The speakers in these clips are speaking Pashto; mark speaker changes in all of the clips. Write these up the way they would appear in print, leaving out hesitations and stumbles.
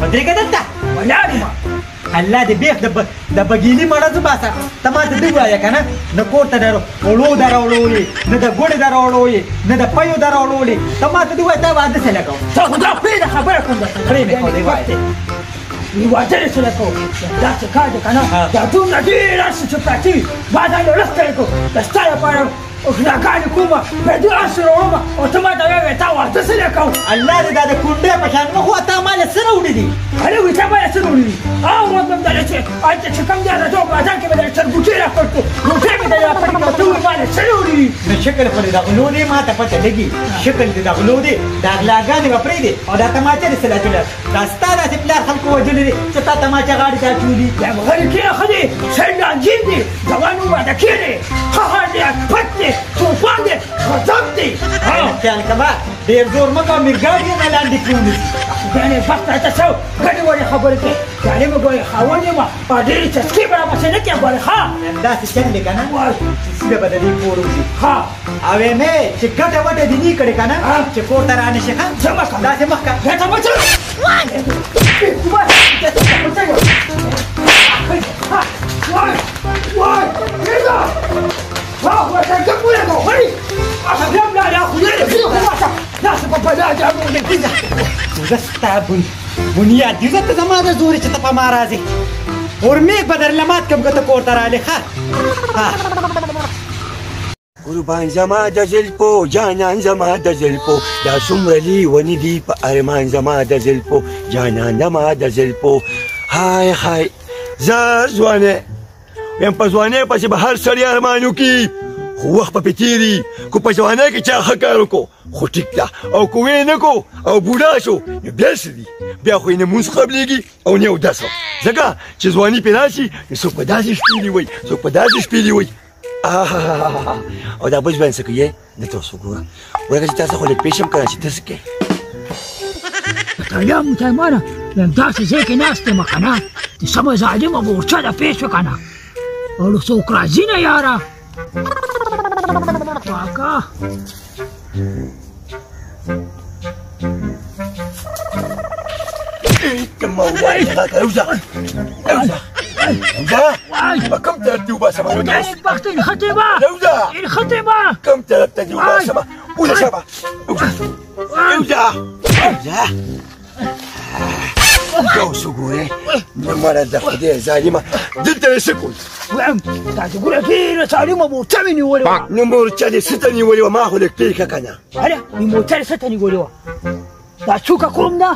Speaker 1: ودرېږه دلته
Speaker 2: ولاړ یم
Speaker 1: الله دې بیخ د بګیلي مړه زه باسه ته ماته دې ووایه که نه نه کور ته اوړو دراوړولې نه د ګوړې دراوړولې نه د پیو دراوړولې ته ماته دې ووایه تا واده سره کوم
Speaker 2: ته خو دا پرېږده خبره کوم
Speaker 1: پرې مې کوم دې وایه
Speaker 2: واده دې سره کوم داسې کار دی که نه دا دومره ډېر هر څه چې پراته وي ما ځان له ورستړی کړو د ستا لپاره غلاګانې کومه بیا دې هر څه راوړمه او ته ما ته وایې تا واده سره کوم
Speaker 1: الله دې دا د کونډې په شان مه خو تا ما له څه راوړي دي
Speaker 2: هلې وایي تا ما له څه راوړي دي ورځ به مې درله چې هلته چې کوم ځای راځو بازار کې به درله چرګوټۍ راپټ کړو روټۍ مې درله راپټ کړو ته وایې ما له څه راوړي دي
Speaker 1: نو شکل خو دې د غلو دی ما ته پته لګي شکل دې د غلو دی دا غلاګانې به پرېږدې او دا تماچه دې سره اچولې دا ستا داسې پلار خلکو وژلي دي چې تا تماچه غاړې ته اچولي
Speaker 2: بیا به غلي کښېنه ښه دی سړی لانجین دی ځوان وواده کښېنې خهر دی پټ دی توپان دی غضب دی
Speaker 1: خیال کوه ډېر زور مه کوه مېرګاډ یې نه لاندې کړولي
Speaker 2: ګرانې وخت راته څه ګډې وړې خبرې کوې ګرانې مې ګورې خاوند یم او ډېرې چسکې به راپسې نه کړې ګورې ښه
Speaker 1: داسې چل دی که نه سیده به د دې کور وځي
Speaker 2: ښه
Speaker 1: او مې چې ګټه وټه دې نه کړې که نه چې کور ته را نه شي ښه
Speaker 2: څه مه کوه
Speaker 1: داسې مخ که
Speaker 2: ګټه مه چل
Speaker 1: زه ستا بنیاد دي زه ته زما د زورې چې ته په ما راځې ورمېږ به درله مات کړم که ته کور ته رالې ښه
Speaker 3: قربان زما د زلفو جانان زما د زلفو دا څومره لیوني دي په ارمان زما د زلفو جانان زما د زلفو های های زه ځوانې یم په ځوانۍ پسې به هر سړی ارمان وکړي خو وخت به پې تېري کو په ځوانۍ کې چا ښه کار وکړو خو ټیک ده او که ویې نه کړو او بوډا شو نو بیا څه دي بیا خو یې نه مونځ قبلېږي او نه اودس ځکه چې ځواني پې راشي نو څوک په داسې شپېلي وایي څوک په داسې شپېلي وایي او دا بل ځوان څه کوي دلته اوس وګوره ورکه چې تاسو خو لږ پېښ یم که نه چې ته څه کوې
Speaker 2: مطالعه مسلمانه یم داسې ځای کې ناست یم که نه د سمه ظالمه مورچه ده پېښ شوه که نه او څوک راځي نه یاره کاکا
Speaker 3: ته مولاي هغه اوزه اوزه اوزه په کوم طرف دې وباسم
Speaker 2: وخت انخطې به
Speaker 3: اوزه
Speaker 2: انخطې به
Speaker 3: کوم طرف ته دې وباسم اوزه شابه اوزه اوزه اوزه اوس وګورې نه مړه د خدای ظالمه دلته یې څه کوي
Speaker 2: وایم تاسو ګوره ډېره ظالمه مورچه مې نیولې وه
Speaker 3: نو مورچه دې څه ته نیولې وه ما خو لږ پرېښه که نه
Speaker 2: هله مورچه دې څه ته نیولې وه دا څوکه کوم ده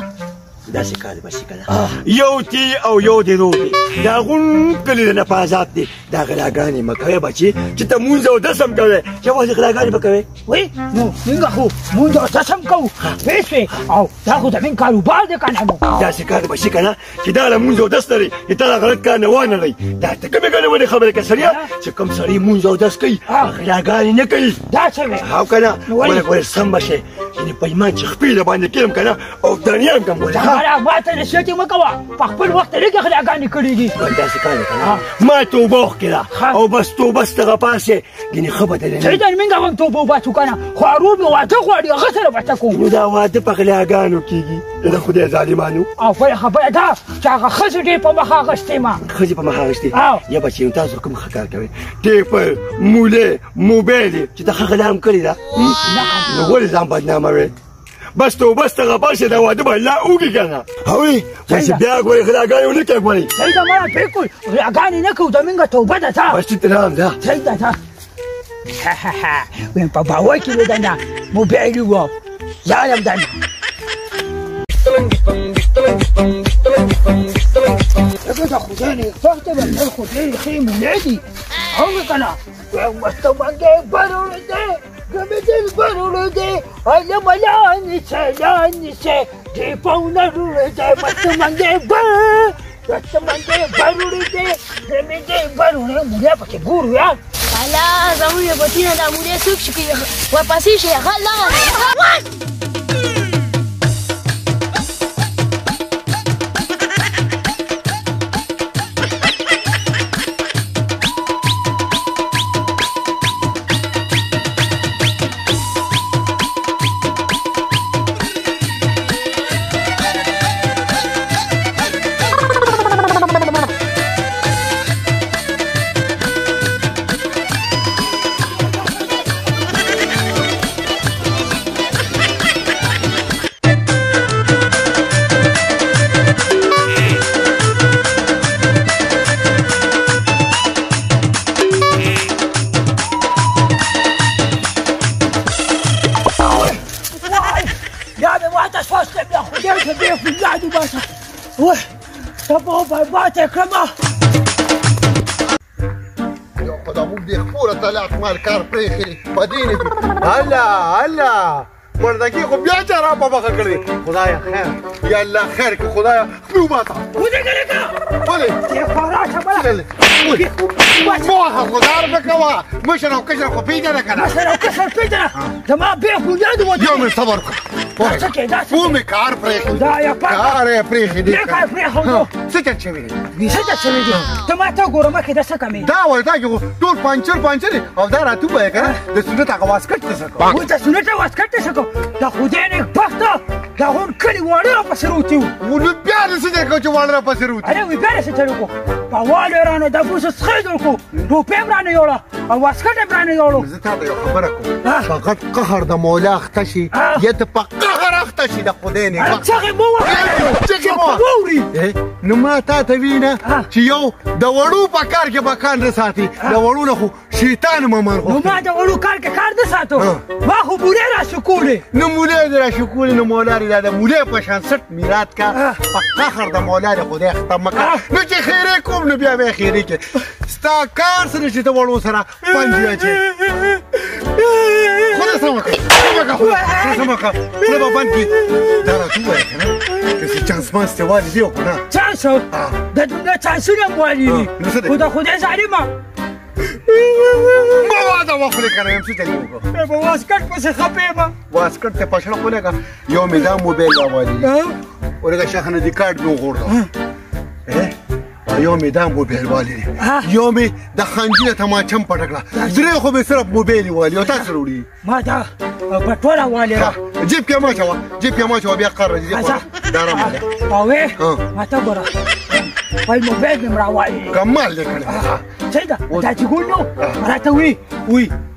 Speaker 3: داسې کار به شي که نه یو تي او یو دې رو دی دا غون کلي د نه په عذاب دی دا غلاګانې مه کوې بچې چې ته مونځ او دس هم کوې یوازې غلاګانې به کوې
Speaker 2: وایي نو موږ خو مونځ او دس هم کوو پوه شوې او دا خو زموږ کاروبار دی که نه نو
Speaker 3: داسې کار به شي که نه چې دا له مونځ او دس لري چې تا دا غلط کار نه وانغی دا ته کومې ګڼې خبرې کوې سړیه چې کوم سړی مونځ او دس کوي غلاګانې نه کوي
Speaker 2: دا څه وې
Speaker 3: او که نه ولې سم به شي یعنې په ایمان چې خپې د باندې کړم که نه او دنیا هم کم ولې
Speaker 2: ما ته نصیحت یې مه کوه په خپل وخت لږې غلاګانې کړي دي
Speaker 3: داسې کار دی که نه ما توبه وکړه او بس توبه ستغه پاسې ګینې ښه به دلې
Speaker 2: صحیح ده موږ هم توبه وباسو که نه خو ارور مې واده غواړي هغه سره به څه کوو
Speaker 3: نو دا واده په غلاګانو کېږي د خدای ظالمانو
Speaker 2: او بله خبره ده چې هغه ښځې ډېر په مخ اخېستې ما
Speaker 3: ښځې په مخ اخېستې یا بچې نو تاسو کوم ښه کار کوئ ټیپر مولې موبایل چې دا ښه غلا هم کړې ده نو ولې ځان بدناموې بس توبه ستغه پاسې دا واده به الله وکړي که نه هوی چې بیا ګورې غلاګانې ونه کوې ګورې
Speaker 2: صحیح ده مړه بالکل غلاګانې نه کوو زموږ توبه ده ته
Speaker 3: بس احترام ده
Speaker 2: صحیح ده ته ویم په باور کې مې ده نه موبایل و یادم ده نه لکه خدای وخت به مې خو ډېرې ښې مولې دي هغه که نه مستمنګې برولده گمدل برولده علمالانی سلانی سه دیپاونه رولده مستمنګې برولده گمدل برولده مولې پکې ګورو یار
Speaker 4: الا زموږ بوتینه د مولې څوک شي ورپسې شي غلا
Speaker 2: وای ته به برباد یې کړمه
Speaker 5: یو خدا موږ دې خپوره طلعت مال کار پرېښي په دې نه
Speaker 6: الله مردګي خو بیا چاره په مخه کړې خدایا خیر یا الله خیر که خدایا خپل ماته
Speaker 2: ودرېږه لږه
Speaker 6: ولې
Speaker 2: یې خراشه بله
Speaker 6: موخه خدار بکوه مشر او کشر خو پیژنه که نه
Speaker 2: مشر او کشر پیژنه زما بیا بنیاد
Speaker 6: یو مې صبر کړه
Speaker 2: څه کېده
Speaker 6: ومې کار پرېښي
Speaker 2: خدایا پاک
Speaker 6: کار یې پرېښي دی
Speaker 2: دې کار پرېښودو
Speaker 6: څه چل شوي دی
Speaker 2: څه چل شوي دي ته ما ته ګوره مخکې د څه کمې
Speaker 6: دا وایي دا کې خو ټول پنچر دي او دا راتوبه یې که نه د سنت هغه واسکټ ته څه کوه
Speaker 2: اوس د سنت واسکټ ته څه کوو د خدای نېکبخته د هغون کلي واړه راپسې روتي وو
Speaker 6: نو بیا دې څه دی کوه چې واړه راپسې روتي
Speaker 2: اره وی بیا دې څه چل وکړو په واله رانه د بوسو څخه جوړ کړو ټوپۍ هم رانه یوړه او واسکټ هم رانه یوړو
Speaker 6: زه تا ته یو خبره کوم فقط قهر د مولا اخته شي یا ته په قهر اخته شي د خدای نه
Speaker 2: چغې مو
Speaker 6: واوري نو ما تا ته وینه چې یو د وړو په کار کې به کار نه ساتي د وړو نه خو شیطان ممر
Speaker 2: نو ما د وړو کار کې کار نه ساتو ما خو بولې راشکولې
Speaker 6: نو مولې دې راشکولې نو مولا دې د مولې په شان سټ میرات کا په قهر د مولا د خدای ختم مکه نو چې خیرې کوم نو بیا به خیرې کې ستا کار سره چې ته وړو سره پنځه اچي خدای سمکه خدای باندې دا راځوي کنه که څه چانس ماس ته وایي دی کنه
Speaker 2: چانس د دنیا چانسونه وایي خدای خدای ظالما
Speaker 6: ما واده وخلې کنه يم څه چلی وکړه
Speaker 2: په واسکټ پسې خپې ما
Speaker 6: واسکټ ته پښړه کولګه یو مې دا موبایل راوړی ورګه شخنه دی کارت مو غوړو یو مې دا موبایل والی یو مې د خنجر ته ما چم پټکړه درې خو به صرف موبایل والی او تاسو وروړي
Speaker 2: ما دا پټوره والی
Speaker 6: جیب کې ما چوا بیا قرر دي دا را مده
Speaker 2: او ما ته ګوره پای موبایل مې راوالي
Speaker 6: کمال دې کړی
Speaker 2: څه دا دا چې ګونو راته وی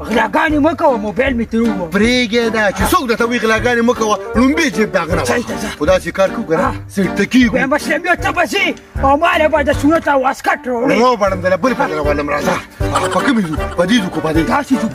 Speaker 2: غلاګانې مه کوه موبایل مې ترې ووه
Speaker 6: پرېږدې دا چې څوک درته وایي غلاګانې مه کوه لومبې جیب د هغه نه خو داسې کار کوو که نه سېټه کېږو
Speaker 2: بیا مسلمیت ته پسې او ما له به د سنت او واسکټ راوړې
Speaker 6: راوبړم دله بل پته راولم راځه په کومې ځو په دې ځو که په دې
Speaker 2: داسې ځو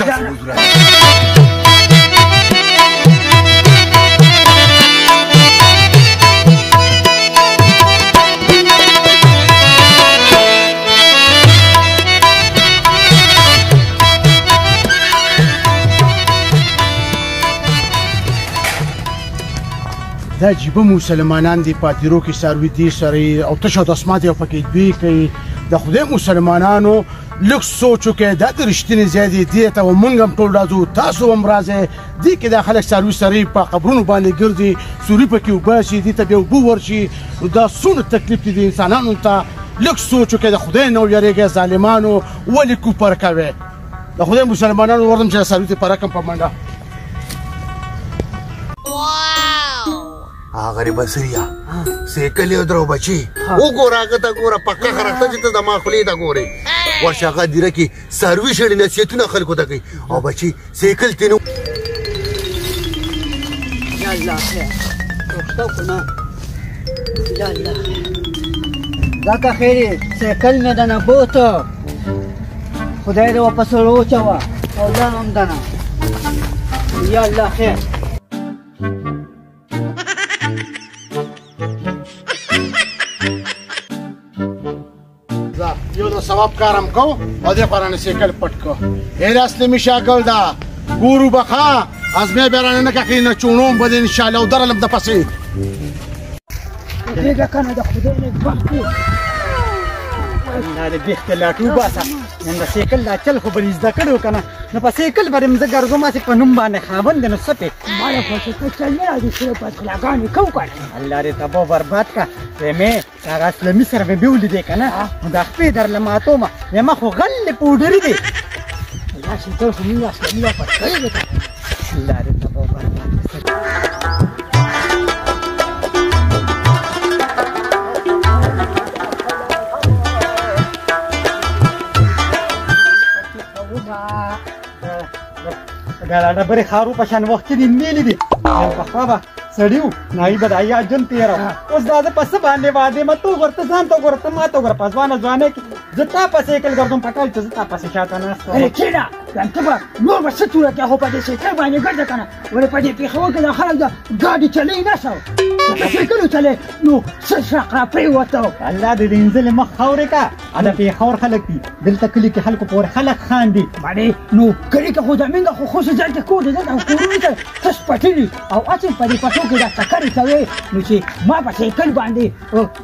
Speaker 7: دا جیبه مسلمانان دي پاتیرو کې ساروي دي سره او تشه د اسمات یو پکې دوی کوي د خدای مسلمانانو لږ سوچ وکړئ دا د رښتینې ځای دی دې ته موږ هم ټول راځو تاسو هم راځئ دې کې دا خلک ساروي سره په قبرونو باندې ګرځي سوري پکې وباسي دې ته بیا اوبه ورشي نو دا څومره تکلیف دی د انسانانو ته لږ سوچ وکړئ د خدای نه ویریږئ ظالمانو ولې کوپر کوئ د خدای مسلمانانو وردم چې ساروي ته په رقم په منډه
Speaker 6: غریب سریا سیکل یو درو بچي وګوره هغه ته ګوره پکه خرخته چې ته د ما خولې ته ګورې ورشه هغه دیره کې سروي شړي نصیحتونه خلکو ته کوي او بچي سیکل تینو
Speaker 2: یا الله خیر پښتو کنه یا الله دا که خیری سیکل مې دنه بوته خدای دې واپس وروچوه او دا هم دنه یا الله خیر
Speaker 7: یو د ثواب کارم کو او دې پرانه سیکل پټ کو هر اسلامي شاګل دا ګورو بخا ازمه بیرانه نه کوي نه چونوم بده ان شاء الله او درلم د پسې
Speaker 2: دغه کنه د خدای نه وختي
Speaker 1: نه دې بیخته لاټو باسه نن د سیکل لا چل خو بل زده کړو کنه نو په سیکل باندې مزه ګرځو ما په نوم باندې خاوند نو سپه
Speaker 2: مالا پښه ته چل نه راځي چې په خلاګانې کو کړ
Speaker 1: الله دې تبو برباد کا مې هغه اسلامي سره به ویول دي کنه دا خپې در لماتو ما خو غل پودری دي
Speaker 2: الله چې ته هم نه اسلامي لا پټ کړی
Speaker 1: الله دې تبو برباد دا ډبرې خارو په شان وخت کې نیلې دي پخوا به سړیو نایي به د ایا جن تېره اوس دا زه په څه باندې واده ما تو ورته ځان ته ګوره ته ما ته ګوره په ځوانه ځوانۍ کې زه تا پسې کل ګرځم پټال چې زه تا پسې شاته ناست
Speaker 2: اره کېنه یم ته به نور به څه توره کې خو په دې سایکل باندې ګرځه که نه ولې په دې پېښور کې دا خلک د ګاډي چلوي نه شو د سایکلو چلوي نو څه شق را پرېوته
Speaker 1: الله دې د انځلې مخ خاورې کا دا پېښور خلک دي دلته کلي کې خلکو پورې خلک خاندي
Speaker 2: باندې نو کلي کې خو زمونږ خو خوشې ځای کې کور دی او کورونو ته تش پټلي او اصل په دې پټو کې دا ټکرې کوي نو چې ما په سایکل باندې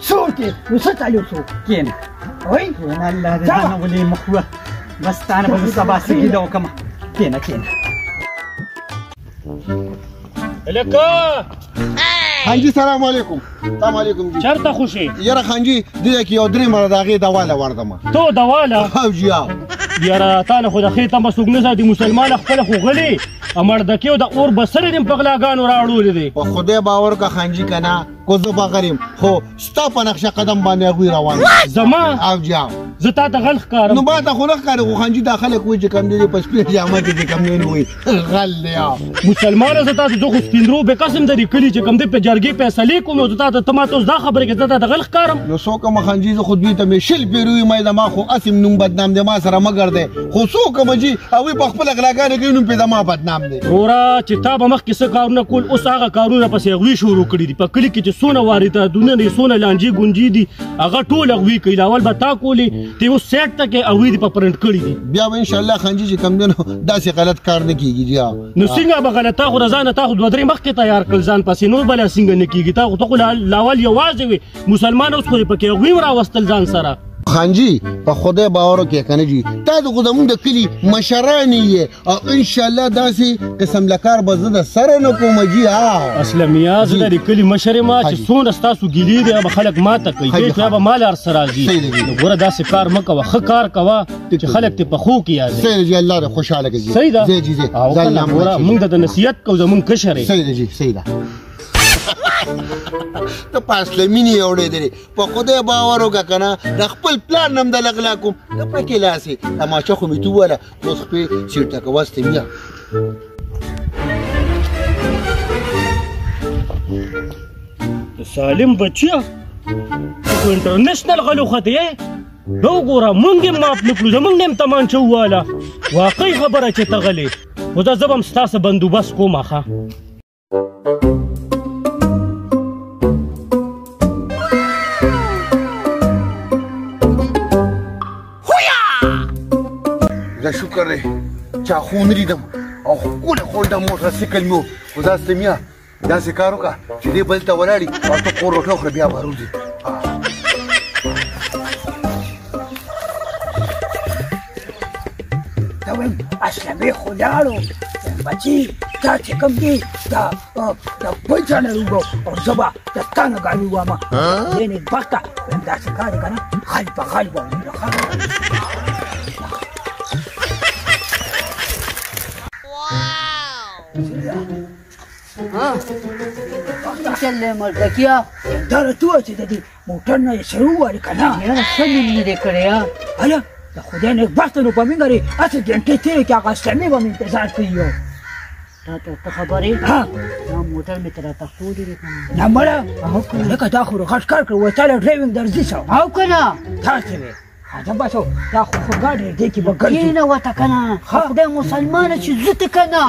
Speaker 2: څور کې نو څه چالو شو
Speaker 1: کېنه
Speaker 2: وای
Speaker 1: کېنه الله دې ځانه ولې مخ وه بس تا نه به زه سبا څه ګیله وکړم کېنه کېنه
Speaker 6: لکه خانجي سلام علیکم سلام علیکم جی
Speaker 8: چرته خوشي
Speaker 6: یاره خانجي دې کې یو درې مره د هغې دواله وردم
Speaker 8: تو دواله
Speaker 6: او جی او
Speaker 8: یاره تا نه خو د ښې تمه څوک نه ساتي مسلمان خپله خو غلي مړدکې او د اور بسرې دې په غلاګانو راوړولې دی
Speaker 6: په خدای باور که خانجي که نه کو زه به غریم خو ستا په نقشه قدم باندې هغوی روان
Speaker 8: زما
Speaker 6: او جی او
Speaker 8: زه تا ته غل ښکارم
Speaker 6: نو ما ته خو نه ښکاري خو خانجي دا خلک وایي چې کم دی په سپین جامه کې چې کم دی وایي غل دی
Speaker 8: مسلمانه زه تا ته زه خو سپین به قسم درې کلي چې کم دی په جرګې فیصلې کوم نو زه تا ته ته ما ته اوس دا خبرې کوې زه تا ته غل ښکارم
Speaker 6: نو څوک یم خانجي زه خو دوی ته مې شل پیروي مې زما خو اسم نوم بدنام دی ما سره مه ګرځئ خو څوک یم جي هغوی په خپله غلاګانې کوي نوم پې زما بدنام دی
Speaker 8: وره چې تا به مخکې څه کارونه کول اوس هغه کارونه پسې هغوی شروع کړي دي په کلي کې چې څونه وارداتونه دي څونه لانجې ګونجې دي هغه ټول هغوی کوي اول به تا کولې ته اوس سیټ ته کې هغوی دې په پرنټ کړي دي
Speaker 6: بیا به انشاءالله خانجي چې کم دی نو داسې غلط کار نه کېږي جي
Speaker 8: نو څنګه به غلط تا خو د ځانه تا خو دوه درې مخکې تیار کړل ځان پسې نور بله څنګه نه کېږي تا خو لاول یوازې وې مسلمان اوس خو یې پکې هغوی هم راوستل ځان سره
Speaker 6: خانجي په خدای باور وکړې که نه جي تا د خو زمونږ د کلي مشران یې او انشاءالله داسې قسم لکار به زه د سره نه کوم جي
Speaker 8: اسلمیا زه د دې کلي مشر یم چې څومره ستاسو ګیلې دی هغه خلک ماته کوي دې بیا به ما له هر څه راځي ګوره داسې کار مه کوه ښه کار کوه چې خلک دې په ښو کې یادوي
Speaker 6: صحیح دی جي الله دې خوشحاله کړي
Speaker 8: صحیح ده
Speaker 6: ځئ جي ځئ
Speaker 8: ګوره موږ د نصیحت کوو زموږ کشر یې
Speaker 6: صحیح دی جي صحیح ده ته په اصله مینې یې اورېدلې په خدای باور وکړه که نه د خپل پلان نه هم د لغلا کوم ته پکې لاسې تماشه خو مې تو وویله اوس خپې سیټه کوه ستمیا
Speaker 8: سالم بچیا خو انټرنیشنل غلوخت یې دا وګوره موږ یې معاف نه کړو زموږ نه هم تمانچه وواله واقعي خبره چې ته غلې خو زه به هم ستاسو بندوبست کوم ښه
Speaker 6: دا شکر دی چې خو نه لیدم او ښکلی خونډه موټرسایکل مې و خو دا ستمیا داسې کار وکړه چې دې بل ته ولاړي او ته کور روټۍ وخوره بیا به روځي
Speaker 2: ته وایم اسلمې خو لاړو بچي دا چې کوم دی دا بل چا نه وګو او زه به د تا نه ګاډي ووایم دې نېکبخته وایم داسې کار دی که نه غل په غل به
Speaker 9: چل مردکیا
Speaker 2: دا راته چې د دې موټر نه یې سر ووهلې که نه
Speaker 9: یاره ښه مې نه دی کړی
Speaker 2: هله د خدای نېکبخته نو په مینګرې هسې ګنټې تېرې کړې هغه اسلمې به مې انتظار کوي یو
Speaker 9: ته خبرې دا موټر مې ته راته ښودې دی که
Speaker 2: نه مړه لکه دا خو غټ کار کړ وایي تاله ډرایوینګ درځي شو
Speaker 9: او که نه
Speaker 2: تاسې وې دا بس دا خو ګاډی دې کې به ګرځي
Speaker 9: کېنه ورته که نه خدای مسلمانه چې زه ته که نه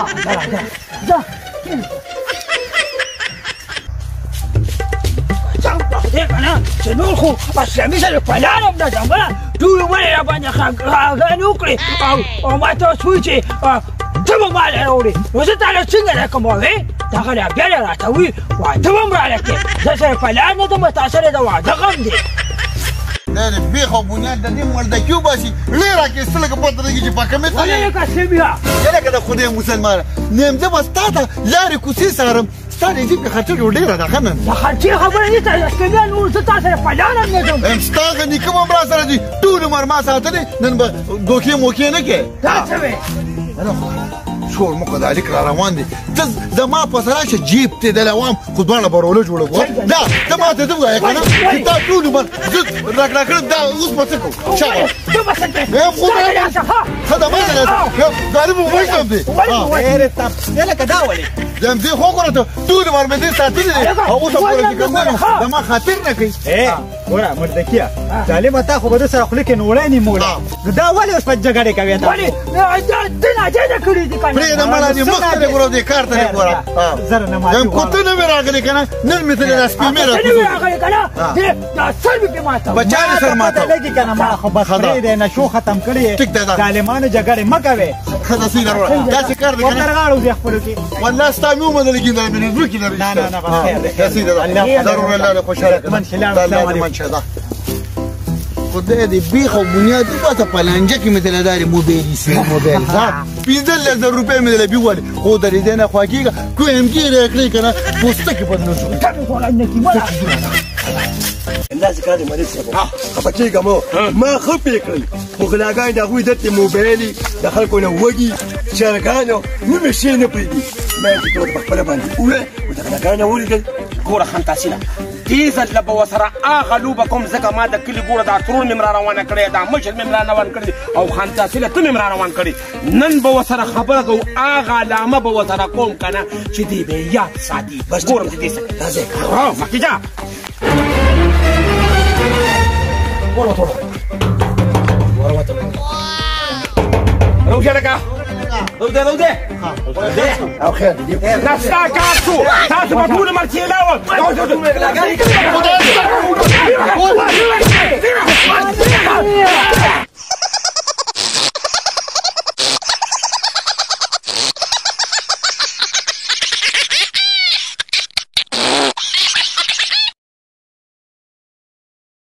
Speaker 2: ځه کېنه خدای که نه چې نور خو اسلامي سره په لاره هم نه ځم بله ټول ولې را باندې خاګانې وکړې او ما ته اوس وایي چې ته به ما له راوړې نو زه تا له څنګه راکړم وې دغه لا بیا له راته وي واده به هم راله کړې زه سره په لار نه ځم تا سره د واده غم دی
Speaker 6: دا د بیخ او بنیاد د دې مردکي وباسي لږ راکېسته لکه پته لګي چې په کمې
Speaker 2: ولې لکه سمیا
Speaker 6: لکه د خدای مسلمانه نیم زه به ستا ته لارې کوڅې څارم ستا د جیب کې خرچه ډېره ده ښه نن
Speaker 2: د خرچې خبره نشته اسلمیا نور زه تا سره په لاره هم نه ځم
Speaker 6: ستا هغه نیکه به هم را سره دي ټول عمر ما ساتلی نن به دوکې موکې نه کې
Speaker 2: دا څه وې
Speaker 5: شور مو کړه الیک را روان دي ته زما په سره چې جیب ته د لوام خو دواړه بروله جوړه کو دا ته ما ته وایې کنه چې تا ټول عمر راکړه کړ دا اوس په څه کو شابه
Speaker 2: ته بس ته
Speaker 5: خو خدامه دا مو وښم دي
Speaker 1: ډېر تاسو لکه دا ولې
Speaker 5: زم دې خو کوته ټول عمر مې دې ساتلې دي او اوس په کې کوم زما خاطر نه کوي
Speaker 1: ګوره مردکیه ظالمه تا خو به د سره خولې کې نوړی نیموله دا ولې اوس په جګړې کوي تا
Speaker 2: ولې ته ناجایزه کړې دي کنه
Speaker 5: پرې د مړه دې مخ ته ګورو دې کار ته ګوره
Speaker 1: زره نه ماتې
Speaker 5: زم کوته نه راغلی کنه نن مې ته لاس په مې
Speaker 2: راغلی راغلی کنه دې دا سر به ماته
Speaker 5: بچاله سر ماته
Speaker 1: لګي کنه ما خو بس پرې دې نشو ختم کړی ظالمانو جګړې مه کوي
Speaker 5: خدا سي درو دا څه کار دې کنه
Speaker 1: وترغاړو دې خپل کې
Speaker 5: والله ستا مې ومنل کې دا مې نو کې
Speaker 1: نه نه نه بس خیر
Speaker 5: دې سي درو ضرور الله خوشاله
Speaker 1: من سلام السلام علیکم
Speaker 5: خدای دې بیخ او بنیاد په پلانجه کې مثلا داري موبایل سي موبایل ها 15000 روپے مې له بیوالي خو درې دې نه خواږي کوم کې راکړي کنه پوسټه کې بدل شو
Speaker 2: ته ولا نه کی ولا
Speaker 3: الناس كانوا مريض خبطي قامو ما خبي كل وخلاقاي دا غوي دت موبايلي دخلكوا نوجي شاركانو ومشي نبيدي ما يجيكوا بخبل باندي ولا ودخلكانا ولد
Speaker 10: ګوره خنتاسیله تیزه لبه وسره هغه لوبه کوم ځکه ما د کلي ګوره دا ترور مې را روانه کړې دا مشر مې را روان کړی او خنتاسیله ته مې را روان کړی نن به وسره خبره کوو هغه علامه به وسره کوم که نه چې دی به یاد ساتي ګورم چې دې څه راځئ مخکې ځه روزه لکه روزه
Speaker 5: او خیر
Speaker 10: دا ستا کار شو تاسو به ټول مرچې لاول